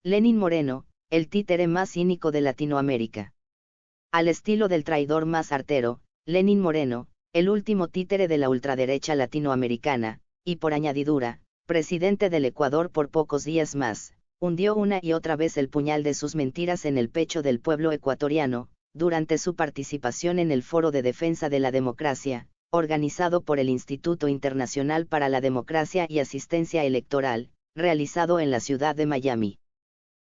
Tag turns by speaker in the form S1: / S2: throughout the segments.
S1: Lenín Moreno, el títere más cínico de Latinoamérica. Al estilo del traidor más artero, Lenín Moreno, el último títere de la ultraderecha latinoamericana, y por añadidura, presidente del Ecuador por pocos días más, hundió una y otra vez el puñal de sus mentiras en el pecho del pueblo ecuatoriano, durante su participación en el Foro de Defensa de la Democracia, organizado por el Instituto Internacional para la Democracia y Asistencia Electoral, realizado en la ciudad de Miami.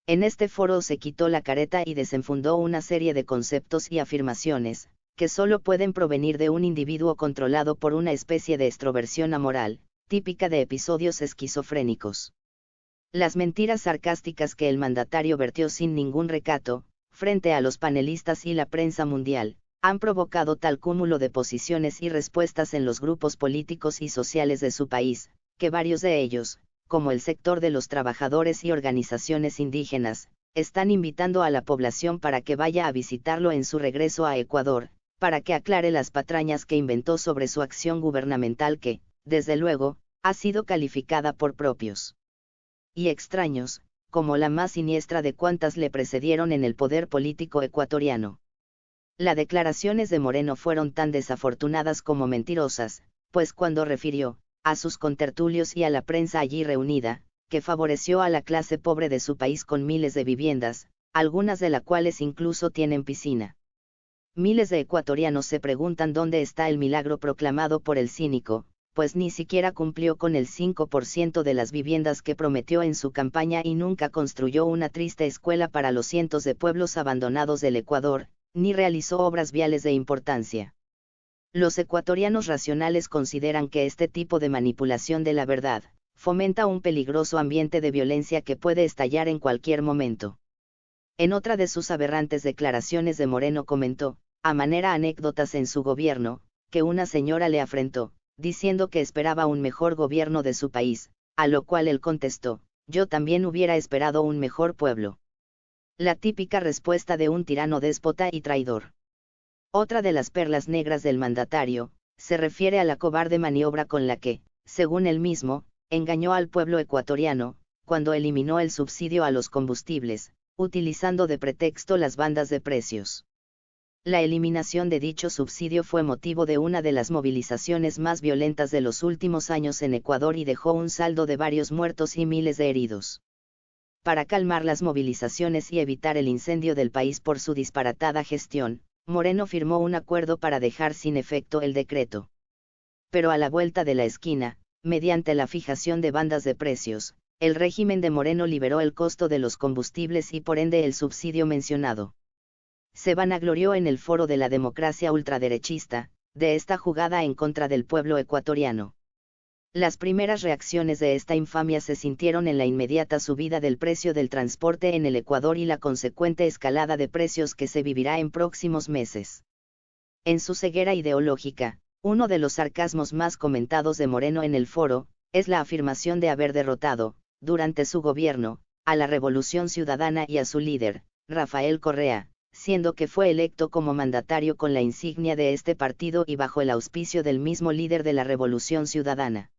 S1: En este foro se quitó la careta y desenfundó una serie de conceptos y afirmaciones, que solo pueden provenir de un individuo controlado por una especie de extroversión amoral, típica de episodios esquizofrénicos. Las mentiras sarcásticas que el mandatario vertió sin ningún recato, frente a los panelistas y la prensa mundial, han provocado tal cúmulo de posiciones y respuestas en los grupos políticos y sociales de su país, que varios de ellos, como el sector de los trabajadores y organizaciones indígenas, están invitando a la población para que vaya a visitarlo en su regreso a Ecuador, para que aclare las patrañas que inventó sobre su acción gubernamental que, desde luego, ha sido calificada por propios y extraños, como la más siniestra de cuantas le precedieron en el poder político ecuatoriano. Las declaraciones de Moreno fueron tan desafortunadas como mentirosas, pues cuando refirió, a sus contertulios y a la prensa allí reunida, que favoreció a la clase pobre de su país con miles de viviendas, algunas de las cuales incluso tienen piscina. Miles de ecuatorianos se preguntan dónde está el milagro proclamado por el cínico, pues ni siquiera cumplió con el 5% de las viviendas que prometió en su campaña y nunca construyó una triste escuela para los cientos de pueblos abandonados del Ecuador, ni realizó obras viales de importancia. Los ecuatorianos racionales consideran que este tipo de manipulación de la verdad, fomenta un peligroso ambiente de violencia que puede estallar en cualquier momento. En otra de sus aberrantes declaraciones de Moreno comentó, a manera anécdotas en su gobierno, que una señora le afrentó, diciendo que esperaba un mejor gobierno de su país, a lo cual él contestó, yo también hubiera esperado un mejor pueblo. La típica respuesta de un tirano déspota y traidor. Otra de las perlas negras del mandatario, se refiere a la cobarde maniobra con la que, según él mismo, engañó al pueblo ecuatoriano, cuando eliminó el subsidio a los combustibles, utilizando de pretexto las bandas de precios. La eliminación de dicho subsidio fue motivo de una de las movilizaciones más violentas de los últimos años en Ecuador y dejó un saldo de varios muertos y miles de heridos. Para calmar las movilizaciones y evitar el incendio del país por su disparatada gestión, Moreno firmó un acuerdo para dejar sin efecto el decreto. Pero a la vuelta de la esquina, mediante la fijación de bandas de precios, el régimen de Moreno liberó el costo de los combustibles y por ende el subsidio mencionado. Se vanaglorió en el Foro de la Democracia ultraderechista, de esta jugada en contra del pueblo ecuatoriano. Las primeras reacciones de esta infamia se sintieron en la inmediata subida del precio del transporte en el Ecuador y la consecuente escalada de precios que se vivirá en próximos meses. En su ceguera ideológica, uno de los sarcasmos más comentados de Moreno en el foro, es la afirmación de haber derrotado, durante su gobierno, a la Revolución Ciudadana y a su líder, Rafael Correa, siendo que fue electo como mandatario con la insignia de este partido y bajo el auspicio del mismo líder de la Revolución Ciudadana.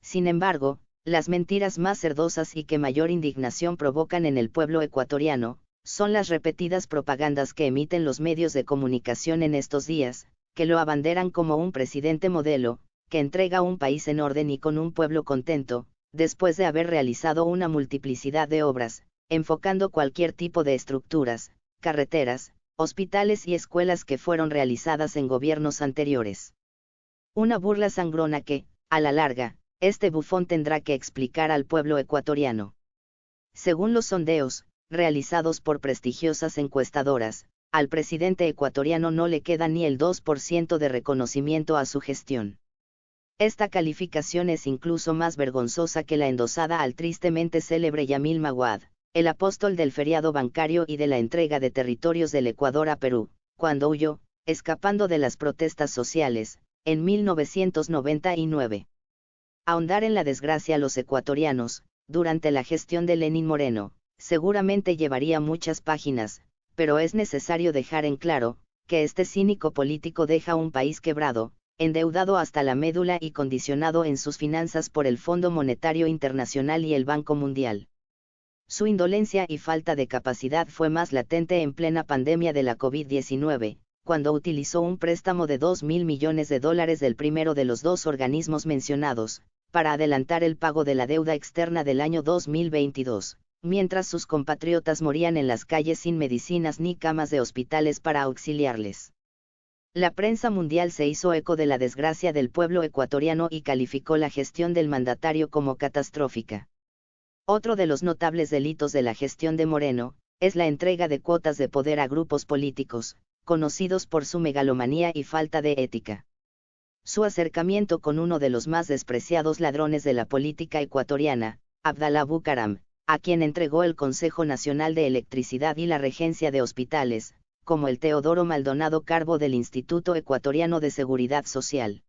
S1: Sin embargo, las mentiras más cerdosas y que mayor indignación provocan en el pueblo ecuatoriano, son las repetidas propagandas que emiten los medios de comunicación en estos días, que lo abanderan como un presidente modelo, que entrega un país en orden y con un pueblo contento, después de haber realizado una multiplicidad de obras, enfocando cualquier tipo de estructuras, carreteras, hospitales y escuelas que fueron realizadas en gobiernos anteriores. Una burla sangrona que, a la larga, este bufón tendrá que explicar al pueblo ecuatoriano. Según los sondeos, realizados por prestigiosas encuestadoras, al presidente ecuatoriano no le queda ni el 2% de reconocimiento a su gestión. Esta calificación es incluso más vergonzosa que la endosada al tristemente célebre Yamil Maguad, el apóstol del feriado bancario y de la entrega de territorios del Ecuador a Perú, cuando huyó, escapando de las protestas sociales, en 1999. Ahondar en la desgracia a los ecuatorianos, durante la gestión de Lenín Moreno, seguramente llevaría muchas páginas, pero es necesario dejar en claro, que este cínico político deja un país quebrado, endeudado hasta la médula y condicionado en sus finanzas por el Fondo Monetario Internacional y el Banco Mundial. Su indolencia y falta de capacidad fue más latente en plena pandemia de la COVID-19, cuando utilizó un préstamo de $2.000 millones del primero de los dos organismos mencionados, para adelantar el pago de la deuda externa del año 2022, mientras sus compatriotas morían en las calles sin medicinas ni camas de hospitales para auxiliarles. La prensa mundial se hizo eco de la desgracia del pueblo ecuatoriano y calificó la gestión del mandatario como catastrófica. Otro de los notables delitos de la gestión de Moreno, es la entrega de cuotas de poder a grupos políticos, conocidos por su megalomanía y falta de ética. Su acercamiento con uno de los más despreciados ladrones de la política ecuatoriana, Abdalá Bucaram, a quien entregó el Consejo Nacional de Electricidad y la regencia de hospitales, como el Teodoro Maldonado Carbo del Instituto Ecuatoriano de Seguridad Social.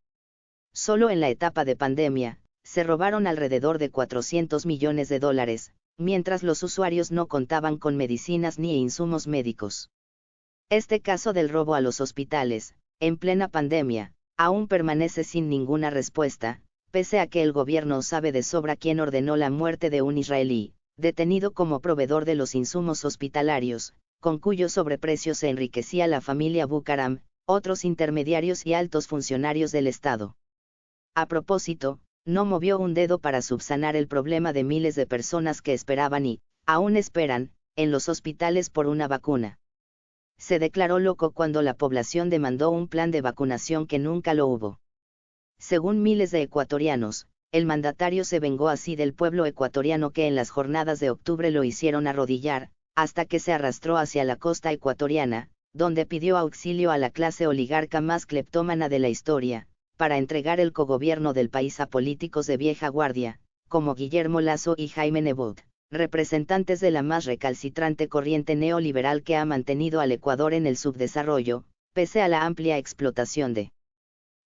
S1: Solo en la etapa de pandemia, se robaron alrededor de $400 millones, mientras los usuarios no contaban con medicinas ni insumos médicos. Este caso del robo a los hospitales, en plena pandemia, aún permanece sin ninguna respuesta, pese a que el gobierno sabe de sobra quién ordenó la muerte de un israelí, detenido como proveedor de los insumos hospitalarios, con cuyo sobreprecio se enriquecía la familia Bucaram, otros intermediarios y altos funcionarios del Estado. A propósito, no movió un dedo para subsanar el problema de miles de personas que esperaban y, aún esperan, en los hospitales por una vacuna. Se declaró loco cuando la población demandó un plan de vacunación que nunca lo hubo. Según miles de ecuatorianos, el mandatario se vengó así del pueblo ecuatoriano que en las jornadas de octubre lo hicieron arrodillar, hasta que se arrastró hacia la costa ecuatoriana, donde pidió auxilio a la clase oligarca más cleptómana de la historia, para entregar el cogobierno del país a políticos de vieja guardia, como Guillermo Lasso y Jaime Nebot, representantes de la más recalcitrante corriente neoliberal que ha mantenido al Ecuador en el subdesarrollo, pese a la amplia explotación de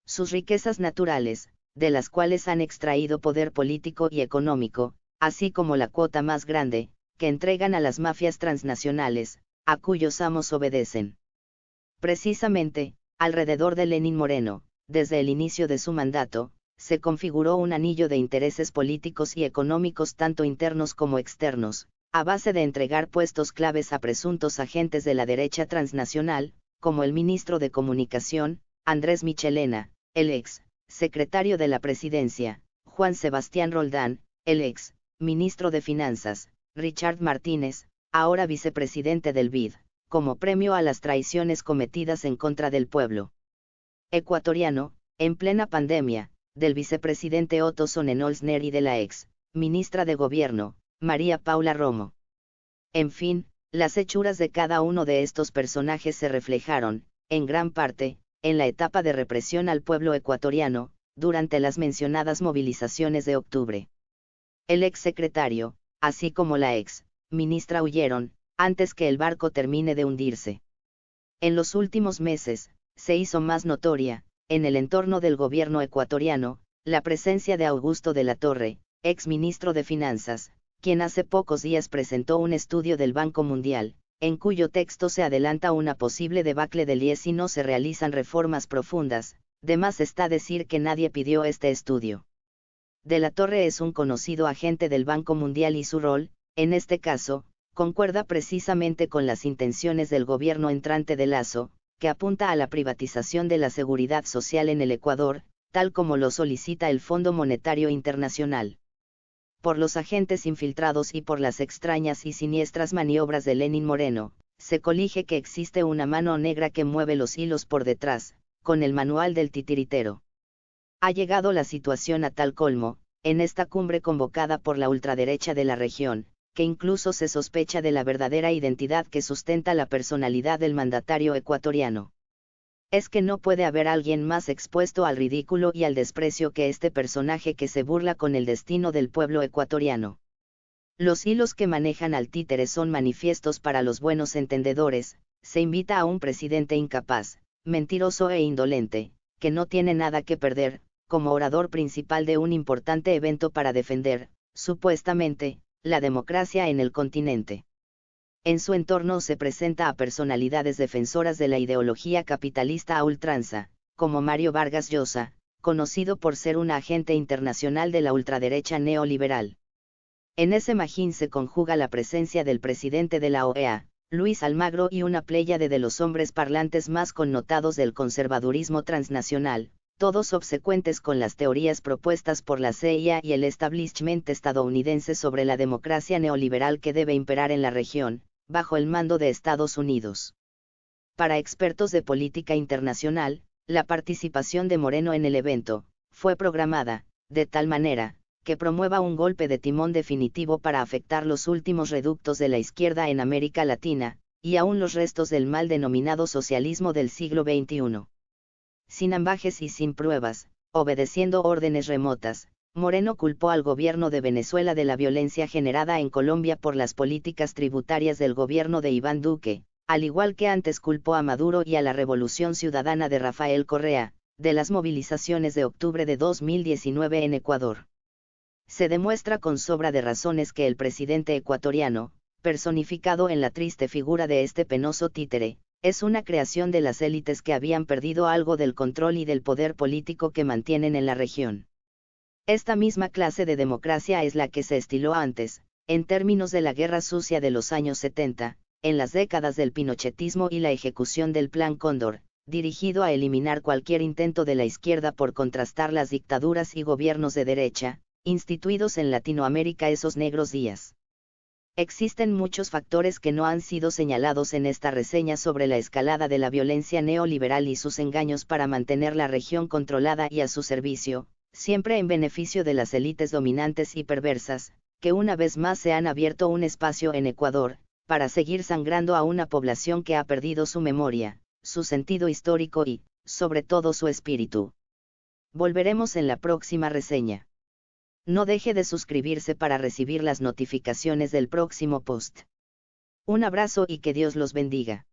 S1: sus riquezas naturales, de las cuales han extraído poder político y económico, así como la cuota más grande, que entregan a las mafias transnacionales, a cuyos amos obedecen. Precisamente, alrededor de Lenín Moreno, desde el inicio de su mandato, se configuró un anillo de intereses políticos y económicos tanto internos como externos, a base de entregar puestos claves a presuntos agentes de la derecha transnacional, como el ministro de Comunicación, Andrés Michelena, el ex secretario de la Presidencia, Juan Sebastián Roldán, el ex ministro de Finanzas, Richard Martínez, ahora vicepresidente del BID, como premio a las traiciones cometidas en contra del pueblo ecuatoriano, en plena pandemia, del vicepresidente Otto Sonnenholzner y de la ex ministra de Gobierno, María Paula Romo. En fin, las hechuras de cada uno de estos personajes se reflejaron, en gran parte, en la etapa de represión al pueblo ecuatoriano, durante las mencionadas movilizaciones de octubre. El ex secretario, así como la ex ministra huyeron, antes que el barco termine de hundirse. En los últimos meses, se hizo más notoria, en el entorno del gobierno ecuatoriano, la presencia de Augusto de la Torre, ex ministro de Finanzas, quien hace pocos días presentó un estudio del Banco Mundial, en cuyo texto se adelanta una posible debacle del IES si no se realizan reformas profundas. De más está decir que nadie pidió este estudio. De la Torre es un conocido agente del Banco Mundial y su rol, en este caso, concuerda precisamente con las intenciones del gobierno entrante de Lasso, que apunta a la privatización de la seguridad social en el Ecuador, tal como lo solicita el Fondo Monetario Internacional. Por los agentes infiltrados y por las extrañas y siniestras maniobras de Lenín Moreno, se colige que existe una mano negra que mueve los hilos por detrás, con el manual del titiritero. Ha llegado la situación a tal colmo, en esta cumbre convocada por la ultraderecha de la región, que incluso se sospecha de la verdadera identidad que sustenta la personalidad del mandatario ecuatoriano. Es que no puede haber alguien más expuesto al ridículo y al desprecio que este personaje que se burla con el destino del pueblo ecuatoriano. Los hilos que manejan al títere son manifiestos para los buenos entendedores. Se invita a un presidente incapaz, mentiroso e indolente, que no tiene nada que perder, como orador principal de un importante evento para defender, supuestamente, la democracia en el continente. En su entorno se presenta a personalidades defensoras de la ideología capitalista a ultranza, como Mario Vargas Llosa, conocido por ser un agente internacional de la ultraderecha neoliberal. En ese magín se conjuga la presencia del presidente de la OEA, Luis Almagro, y una pléyade de los hombres parlantes más connotados del conservadurismo transnacional, todos obsecuentes con las teorías propuestas por la CIA y el establishment estadounidense sobre la democracia neoliberal que debe imperar en la región, bajo el mando de Estados Unidos. Para expertos de política internacional, la participación de Moreno en el evento fue programada, de tal manera, que promueva un golpe de timón definitivo para afectar los últimos reductos de la izquierda en América Latina, y aún los restos del mal denominado socialismo del siglo XXI. Sin ambajes y sin pruebas, obedeciendo órdenes remotas, Moreno culpó al gobierno de Venezuela de la violencia generada en Colombia por las políticas tributarias del gobierno de Iván Duque, al igual que antes culpó a Maduro y a la Revolución Ciudadana de Rafael Correa, de las movilizaciones de octubre de 2019 en Ecuador. Se demuestra con sobra de razones que el presidente ecuatoriano, personificado en la triste figura de este penoso títere, es una creación de las élites que habían perdido algo del control y del poder político que mantienen en la región. Esta misma clase de democracia es la que se estiló antes, en términos de la guerra sucia de los años 70, en las décadas del pinochetismo y la ejecución del Plan Cóndor, dirigido a eliminar cualquier intento de la izquierda por contrastar las dictaduras y gobiernos de derecha, instituidos en Latinoamérica esos negros días. Existen muchos factores que no han sido señalados en esta reseña sobre la escalada de la violencia neoliberal y sus engaños para mantener la región controlada y a su servicio, siempre en beneficio de las élites dominantes y perversas, que una vez más se han abierto un espacio en Ecuador, para seguir sangrando a una población que ha perdido su memoria, su sentido histórico y, sobre todo, su espíritu. Volveremos en la próxima reseña. No deje de suscribirse para recibir las notificaciones del próximo post. Un abrazo y que Dios los bendiga.